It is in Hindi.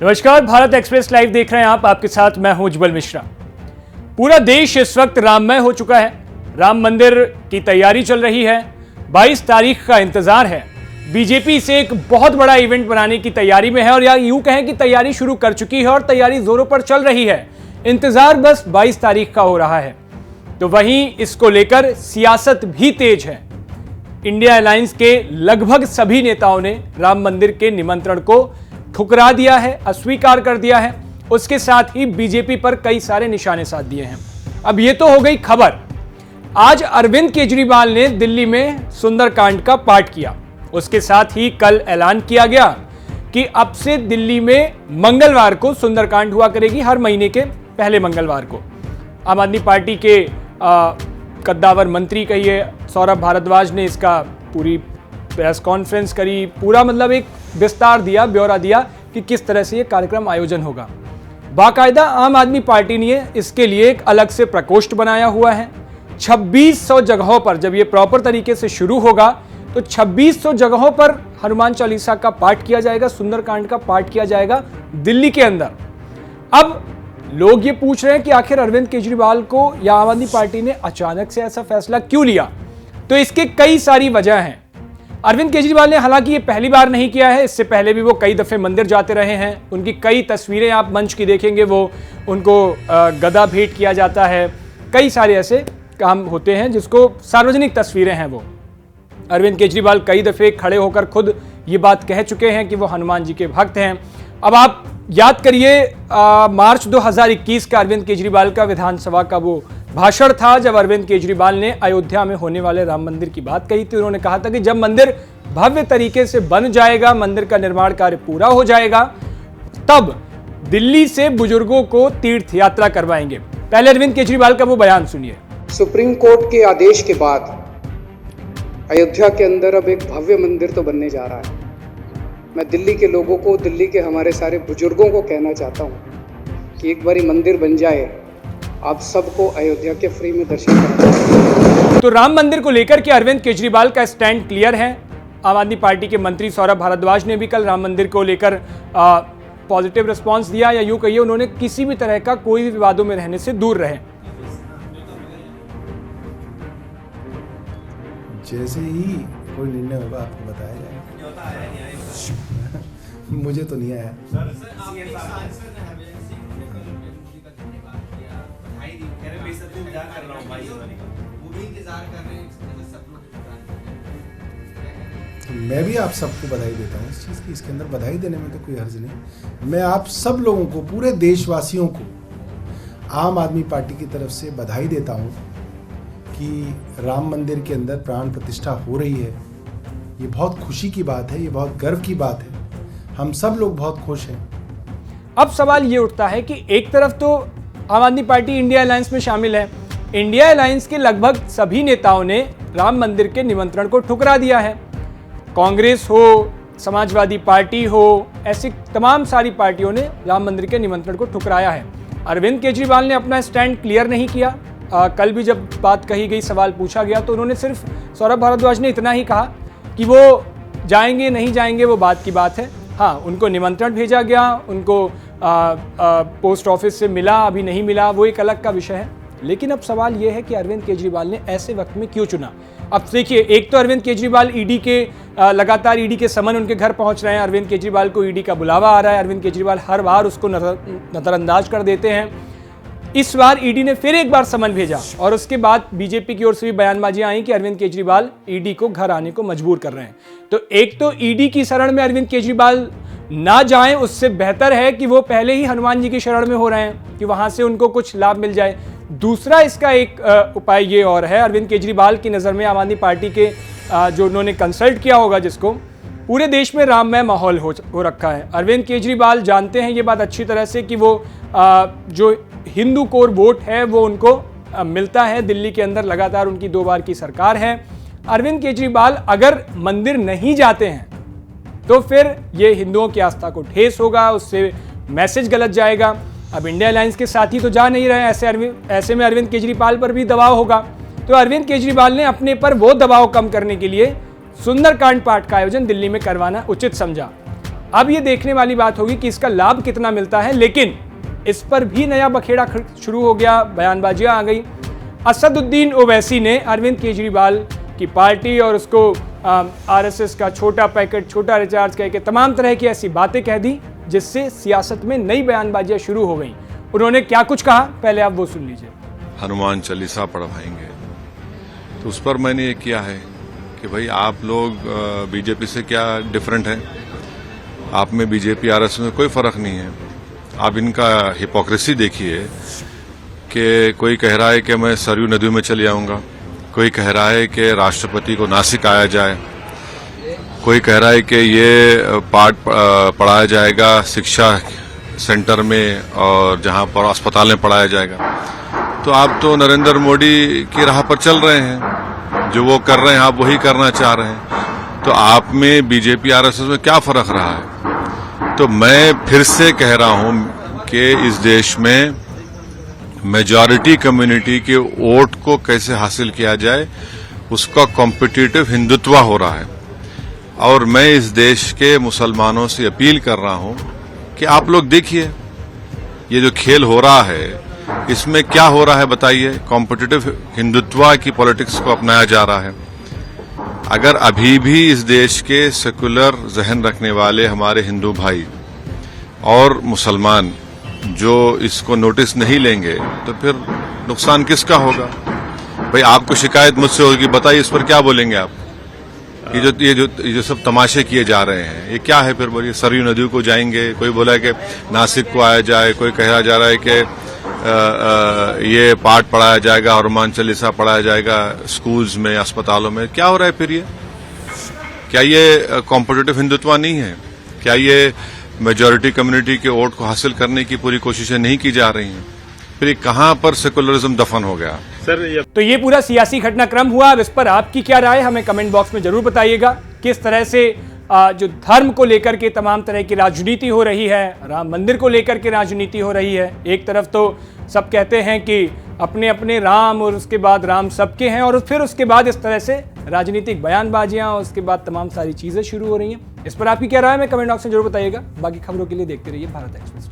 नमस्कार, भारत एक्सप्रेस लाइव देख रहे हैं आप। आपके साथ मैं हूं उज्जवल मिश्रा। पूरा देश इस वक्त राममय हो चुका है। राम मंदिर की तैयारी चल रही है। 22 तारीख का इंतजार है। बीजेपी इसे एक बहुत बड़ा इवेंट बनाने की तैयारी में है और या यूं कहें कि तैयारी शुरू कर चुकी है और तैयारी जोरों पर चल रही है। इंतजार बस 22 तारीख का हो रहा है। तो वहीं इसको लेकर सियासत भी तेज है। इंडिया अलायंस के लगभग सभी नेताओं ने राम मंदिर के निमंत्रण को ठुकरा दिया है, अस्वीकार कर दिया है। उसके साथ ही बीजेपी पर कई सारे निशाने साध दिए हैं। अब यह तो हो गई खबर। आज अरविंद केजरीवाल ने दिल्ली में सुंदरकांड का पाठ किया। उसके साथ ही कल ऐलान किया गया कि अब से दिल्ली में मंगलवार को सुंदरकांड हुआ करेगी, हर महीने के पहले मंगलवार को। आम आदमी पार्टी के कद्दावर मंत्री कहिए सौरभ भारद्वाज ने इसका पूरी प्रेस कॉन्फ्रेंस करी, पूरा मतलब एक विस्तार दिया, ब्यौरा दिया कि किस तरह से ये कार्यक्रम आयोजन होगा। बाकायदा आम आदमी पार्टी ने इसके लिए एक अलग से प्रकोष्ठ बनाया हुआ है। 2600 जगहों पर जब ये प्रॉपर तरीके से शुरू होगा तो 2600 जगहों पर हनुमान चालीसा का पाठ किया जाएगा, सुंदरकांड का पाठ किया जाएगा दिल्ली के अंदर। अब लोग ये पूछ रहे हैं कि आखिर अरविंद केजरीवाल को या आम आदमी पार्टी ने अचानक से ऐसा फैसला क्यों लिया। तो इसके कई सारी वजह हैं। अरविंद केजरीवाल ने हालांकि ये पहली बार नहीं किया है, इससे पहले भी वो कई दफे मंदिर जाते रहे हैं। उनकी कई तस्वीरें आप मंच की देखेंगे, वो उनको गदा भेंट किया जाता है। कई सारे ऐसे काम होते हैं जिसको सार्वजनिक तस्वीरें हैं। वो अरविंद केजरीवाल कई दफे खड़े होकर खुद ये बात कह चुके हैं कि वो हनुमान जी के भक्त हैं। अब आप याद करिए मार्च 2021 का अरविंद केजरीवाल का विधानसभा का वो भाषण था, जब अरविंद केजरीवाल ने अयोध्या में होने वाले राम मंदिर की बात कही थी। उन्होंने कहा था कि जब मंदिर भव्य तरीके से बन जाएगा, मंदिर का निर्माण कार्य पूरा हो जाएगा, तब दिल्ली से बुजुर्गों को तीर्थ यात्रा करवाएंगे। पहले अरविंद केजरीवाल का वो बयान सुनिए। सुप्रीम कोर्ट के आदेश के बाद अयोध्या के अंदर अब एक भव्य मंदिर तो बनने जा रहा है। मैं दिल्ली के लोगों को, दिल्ली के हमारे सारे बुजुर्गों को कहना चाहता हूँ कि एक बारी मंदिर बन जाए, आप सबको अयोध्या के फ्री में दर्शन कराएंगे। तो राम मंदिर को लेकर के अरविंद केजरीवाल का स्टैंड क्लियर है। आम आदमी पार्टी के मंत्री सौरभ भारद्वाज ने भी कल राम मंदिर को लेकर पॉजिटिव रिस्पांस दिया, या यूं कहिए उन्होंने किसी भी तरह का कोई भी विवादों में रहने से दूर रहे। जैसे ही कोई निर्णय होगा आपको बताया जाएगा। मुझे तो नहीं आया। तो मैं भी आप सबको बधाई देता हूँ इस चीज़ की। इसके अंदर बधाई देने में तो कोई हर्ज नहीं। मैं आप सब लोगों को, पूरे देशवासियों को आम आदमी पार्टी की तरफ से बधाई देता हूँ कि राम मंदिर के अंदर प्राण प्रतिष्ठा हो रही है। ये बहुत खुशी की बात है, ये बहुत गर्व की बात है। हम सब लोग बहुत खुश हैं। अब सवाल ये उठता है कि एक तरफ तो आम आदमी पार्टी इंडिया अलायंस में शामिल है। इंडिया अलायंस के लगभग सभी नेताओं ने राम मंदिर के निमंत्रण को ठुकरा दिया है। कांग्रेस हो, समाजवादी पार्टी हो, ऐसी तमाम सारी पार्टियों ने राम मंदिर के निमंत्रण को ठुकराया है। अरविंद केजरीवाल ने अपना स्टैंड क्लियर नहीं किया। कल भी जब बात कही गई, सवाल पूछा गया, तो उन्होंने सिर्फ, सौरभ भारद्वाज ने इतना ही कहा कि वो जाएंगे नहीं जाएंगे वो बात की बात है। हाँ, उनको निमंत्रण भेजा गया, उनको पोस्ट ऑफिस से मिला, अभी नहीं मिला, वो एक अलग का विषय है। लेकिन अब सवाल ये है कि अरविंद केजरीवाल ने ऐसे वक्त में क्यों चुना। अब देखिए, एक तो अरविंद केजरीवाल ईडी के लगातार ईडी के समन उनके घर पहुंच रहे हैं। अरविंद केजरीवाल को ईडी का बुलावा आ रहा है। अरविंद केजरीवाल हर बार उसको नजरअंदाज कर देते हैं। इस बार ईडी ने फिर एक बार समन भेजा और उसके बाद बीजेपी की ओर से भी बयानबाजियां आई कि अरविंद केजरीवाल ईडी को घर आने को मजबूर कर रहे हैं। तो एक तो ईडी की शरण में अरविंद केजरीवाल ना जाएं, उससे बेहतर है कि वो पहले ही हनुमान जी की शरण में हो रहे हैं कि वहां से उनको कुछ लाभ मिल जाए। दूसरा इसका एक उपाय ये और है, अरविंद केजरीवाल की नज़र में आम आदमी पार्टी के जो उन्होंने कंसल्ट किया होगा, जिसको पूरे देश में राममय माहौल हो रखा है। अरविंद केजरीवाल जानते हैं ये बात अच्छी तरह से कि वो जो हिंदू कोर वोट है वो उनको मिलता है। दिल्ली के अंदर लगातार उनकी 2 बार की सरकार है। अरविंद केजरीवाल अगर मंदिर नहीं जाते हैं तो फिर ये हिंदुओं की आस्था को ठेस होगा, उससे मैसेज गलत जाएगा। अब इंडिया अलायंस के साथी तो जा नहीं रहे, ऐसे में अरविंद केजरीवाल पर भी दबाव होगा। तो अरविंद केजरीवाल ने अपने पर वो दबाव कम करने के लिए सुंदरकांड पाठ का आयोजन दिल्ली में करवाना उचित समझा। अब ये देखने वाली बात होगी कि इसका लाभ कितना मिलता है, लेकिन इस पर भी नया बखेड़ा शुरू हो गया, बयानबाजियां आ गई। असदुद्दीन ओवैसी ने अरविंद केजरीवाल की पार्टी और उसको आरएसएस का छोटा पैकेट, छोटा रिचार्ज कह के तमाम तरह की ऐसी बातें कह दी, जिससे सियासत में नई बयानबाजियां शुरू हो गई। उन्होंने क्या कुछ कहा, पहले आप वो सुन लीजिए। हनुमान चालीसा पढ़वाएंगे, तो उस पर मैंने ये किया है कि भाई आप लोग बीजेपी से क्या डिफरेंट है, आप में बीजेपी आरएसएस में कोई फर्क नहीं है। आप इनका हिपोक्रेसी देखिए कि कोई कह रहा है कि मैं सरयू नदी में चले आऊंगा, कोई कह रहा है कि राष्ट्रपति को नासिक आया जाए, कोई कह रहा है कि ये पाठ पढ़ाया जाएगा शिक्षा सेंटर में और जहां पर अस्पताल में पढ़ाया जाएगा। तो आप तो नरेंद्र मोदी की राह पर चल रहे हैं, जो वो कर रहे हैं आप वही करना चाह रहे हैं। तो आप में बीजेपी आरएसएस में क्या फर्क रहा है? तो मैं फिर से कह रहा हूं कि इस देश में मेजॉरिटी कम्युनिटी के वोट को कैसे हासिल किया जाए, उसका कॉम्पिटिटिव हिंदुत्व हो रहा है। और मैं इस देश के मुसलमानों से अपील कर रहा हूं कि आप लोग देखिए ये जो खेल हो रहा है इसमें क्या हो रहा है बताइए। कॉम्पिटिटिव हिंदुत्व की पॉलिटिक्स को अपनाया जा रहा है। अगर अभी भी इस देश के सेकुलर जहन रखने वाले हमारे हिंदू भाई और मुसलमान जो इसको नोटिस नहीं लेंगे तो फिर नुकसान किसका होगा? भाई आपको शिकायत मुझसे होगी, बताइए इस पर क्या बोलेंगे आप? ये जो सब तमाशे किए जा रहे हैं ये क्या है? फिर बोलिए सरयू नदी को जाएंगे, कोई बोला है कि नासिक को आया जाए, कोई कहा जा रहा है कि ये पाठ पढ़ाया जाएगा, हनुमान चालीसा पढ़ाया जाएगा स्कूल्स में, अस्पतालों में। क्या हो रहा है फिर ये? क्या ये कॉम्पिटिटिव हिंदुत्व नहीं है? क्या ये मेजॉरिटी कम्युनिटी के वोट को हासिल करने की पूरी कोशिशें नहीं की जा रही हैं? फिर ये कहां पर सेकुलरिज्म दफन हो गया? सर तो ये पूरा सियासी घटनाक्रम हुआ। अब इस पर आपकी क्या राय, हमें कमेंट बॉक्स में जरूर बताइएगा। किस तरह से जो धर्म को लेकर के तमाम तरह की राजनीति हो रही है, राम मंदिर को लेकर के राजनीति हो रही है। एक तरफ तो सब कहते हैं कि अपने अपने राम और उसके बाद राम सबके हैं, और फिर उसके बाद इस तरह से राजनीतिक बयानबाजियां और उसके बाद तमाम सारी चीजें शुरू हो रही हैं। इस पर आपकी क्या राय है, हमें कमेंट बॉक्स में जरूर बताइएगा। बाकी खबरों के लिए देखते रहिए भारत एक्सप्रेस।